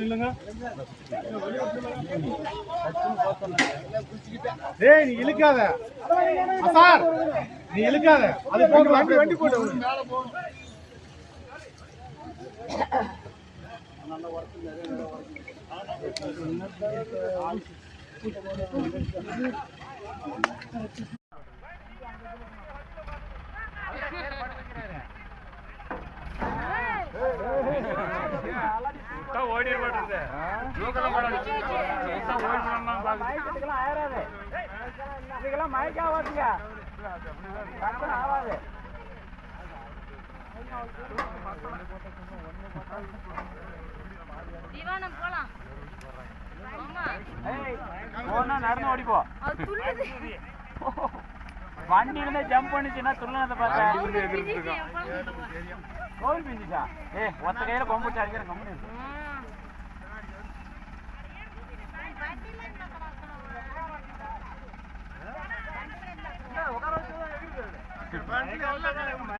நில்லுங்க. டேய் நீ இழுக்காத சார், நீ இழுக்காத. அது போடு, வண்டி போடு. மேல போணும். நல்ல வர்க் நிறைய ஓடி மாட்டேங்குது. இதுக்கெல்லாம் மயக்க ஆகாதுங்க, ஆகாது. நடந்து ஓடிப்போ. வண்டி இருந்தா ஜம்ப் பண்ணிச்சுன்னா துள்ளனதை பார்த்தா கோவில் பிஞ்சிச்சா? ஒத்த கையில கொம்பிட்டு அடிக்கிற கம்பெனி